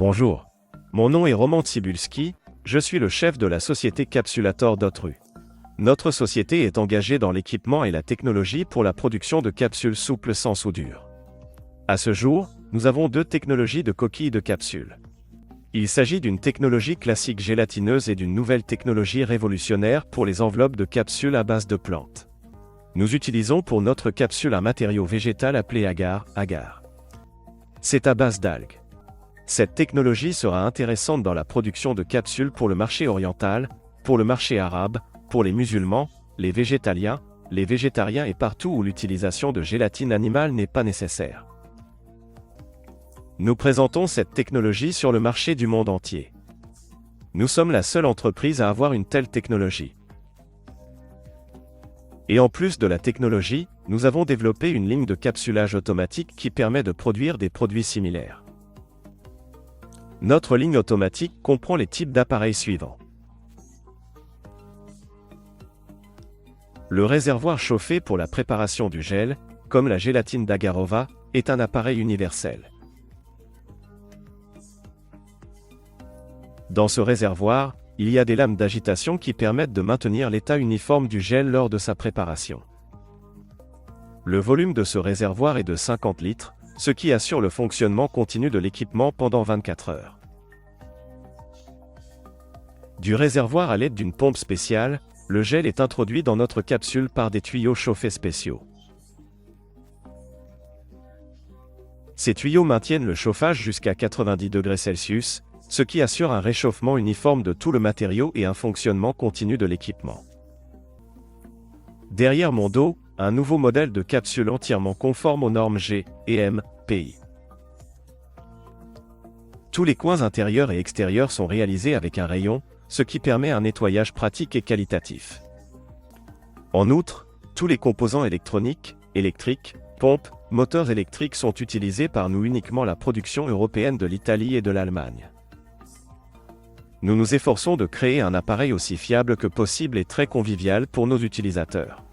Bonjour. Mon nom est Roman Tsibulski, je suis le chef de la société Capsulator.ru. Notre société est engagée dans l'équipement et la technologie pour la production de capsules souples sans soudure. À ce jour, nous avons deux technologies de coquilles de capsules. Il s'agit d'une technologie classique gélatineuse et d'une nouvelle technologie révolutionnaire pour les enveloppes de capsules à base de plantes. Nous utilisons pour notre capsule un matériau végétal appelé agar. C'est à base d'algues. Cette technologie sera intéressante dans la production de capsules pour le marché oriental, pour le marché arabe, pour les musulmans, les végétaliens, les végétariens et partout où l'utilisation de gélatine animale n'est pas nécessaire. Nous présentons cette technologie sur le marché du monde entier. Nous sommes la seule entreprise à avoir une telle technologie. Et en plus de la technologie, nous avons développé une ligne de capsulage automatique qui permet de produire des produits similaires. Notre ligne automatique comprend les types d'appareils suivants. Le réservoir chauffé pour la préparation du gel, comme la gélatine d'Agarova, est un appareil universel. Dans ce réservoir, il y a des lames d'agitation qui permettent de maintenir l'état uniforme du gel lors de sa préparation. Le volume de ce réservoir est de 50 litres, ce qui assure le fonctionnement continu de l'équipement pendant 24 heures. Du réservoir à l'aide d'une pompe spéciale, le gel est introduit dans notre capsule par des tuyaux chauffés spéciaux. Ces tuyaux maintiennent le chauffage jusqu'à 90 degrés Celsius, ce qui assure un réchauffement uniforme de tout le matériau et un fonctionnement continu de l'équipement. Derrière mon dos, un nouveau modèle de capsule entièrement conforme aux normes G et M, PI. Tous les coins intérieurs et extérieurs sont réalisés avec un rayon, ce qui permet un nettoyage pratique et qualitatif. En outre, tous les composants électroniques, électriques, pompes, moteurs électriques sont utilisés par nous uniquement la production européenne de l'Italie et de l'Allemagne. Nous nous efforçons de créer un appareil aussi fiable que possible et très convivial pour nos utilisateurs.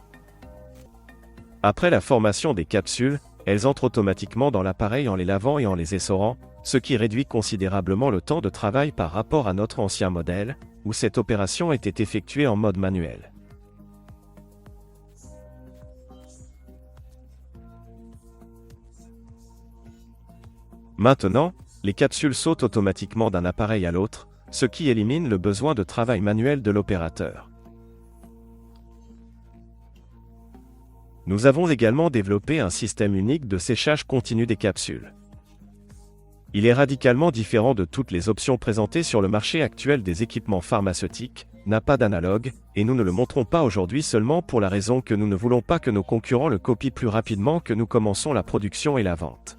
Après la formation des capsules, elles entrent automatiquement dans l'appareil en les lavant et en les essorant, ce qui réduit considérablement le temps de travail par rapport à notre ancien modèle, où cette opération était effectuée en mode manuel. Maintenant, les capsules sautent automatiquement d'un appareil à l'autre, ce qui élimine le besoin de travail manuel de l'opérateur. Nous avons également développé un système unique de séchage continu des capsules. Il est radicalement différent de toutes les options présentées sur le marché actuel des équipements pharmaceutiques, n'a pas d'analogue, et nous ne le montrons pas aujourd'hui seulement pour la raison que nous ne voulons pas que nos concurrents le copient plus rapidement que nous commençons la production et la vente.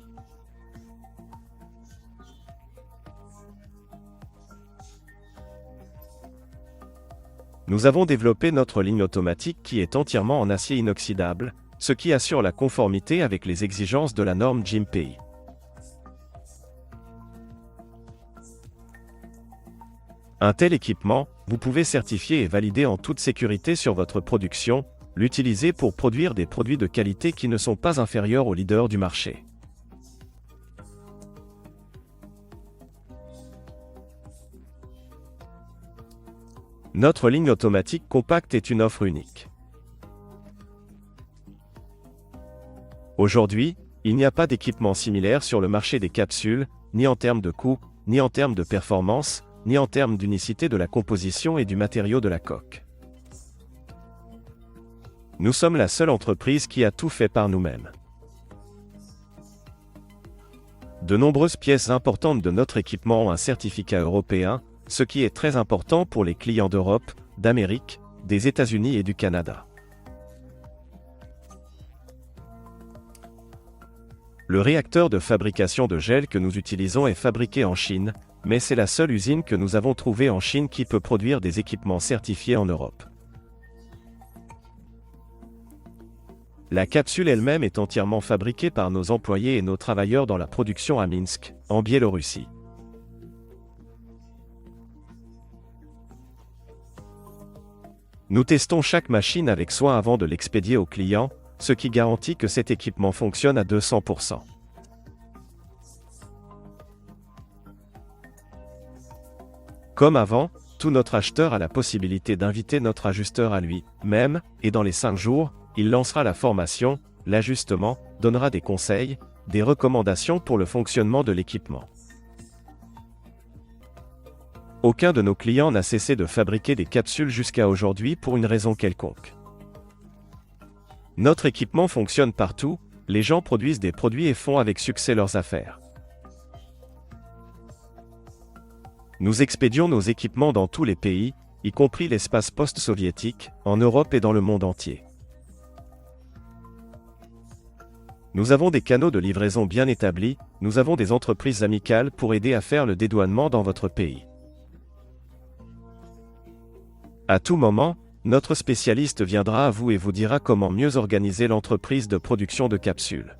Nous avons développé notre ligne automatique qui est entièrement en acier inoxydable, ce qui assure la conformité avec les exigences de la norme GMPI. Un tel équipement, vous pouvez certifier et valider en toute sécurité sur votre production, l'utiliser pour produire des produits de qualité qui ne sont pas inférieurs aux leaders du marché. Notre ligne automatique compacte est une offre unique. Aujourd'hui, il n'y a pas d'équipement similaire sur le marché des capsules, ni en termes de coût, ni en termes de performance, ni en termes d'unicité de la composition et du matériau de la coque. Nous sommes la seule entreprise qui a tout fait par nous-mêmes. De nombreuses pièces importantes de notre équipement ont un certificat européen, ce qui est très important pour les clients d'Europe, d'Amérique, des États-Unis et du Canada. Le réacteur de fabrication de gel que nous utilisons est fabriqué en Chine, mais c'est la seule usine que nous avons trouvée en Chine qui peut produire des équipements certifiés en Europe. La capsule elle-même est entièrement fabriquée par nos employés et nos travailleurs dans la production à Minsk, en Biélorussie. Nous testons chaque machine avec soin avant de l'expédier au client, ce qui garantit que cet équipement fonctionne à 200%. Comme avant, tout notre acheteur a la possibilité d'inviter notre ajusteur à lui-même, et dans les 5 jours, il lancera la formation, l'ajustement, donnera des conseils, des recommandations pour le fonctionnement de l'équipement. Aucun de nos clients n'a cessé de fabriquer des capsules jusqu'à aujourd'hui pour une raison quelconque. Notre équipement fonctionne partout, les gens produisent des produits et font avec succès leurs affaires. Nous expédions nos équipements dans tous les pays, y compris l'espace post-soviétique, en Europe et dans le monde entier. Nous avons des canaux de livraison bien établis, nous avons des entreprises amicales pour aider à faire le dédouanement dans votre pays. À tout moment, notre spécialiste viendra à vous et vous dira comment mieux organiser l'entreprise de production de capsules.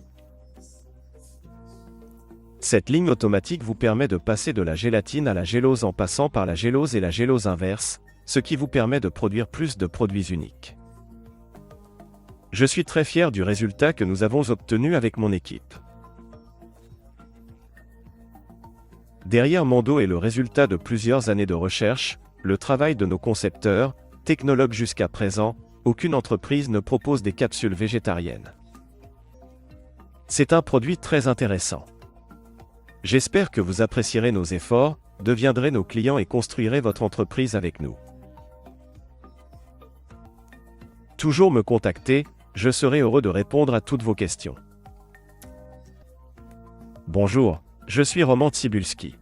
Cette ligne automatique vous permet de passer de la gélatine à la gélose en passant par la gélose et la gélose inverse, ce qui vous permet de produire plus de produits uniques. Je suis très fier du résultat que nous avons obtenu avec mon équipe. Derrière Mondo est le résultat de plusieurs années de recherche, le travail de nos concepteurs, technologues jusqu'à présent, aucune entreprise ne propose des capsules végétariennes. C'est un produit très intéressant. J'espère que vous apprécierez nos efforts, deviendrez nos clients et construirez votre entreprise avec nous. Toujours me contacter, je serai heureux de répondre à toutes vos questions. Bonjour, je suis Roman Tsibulski.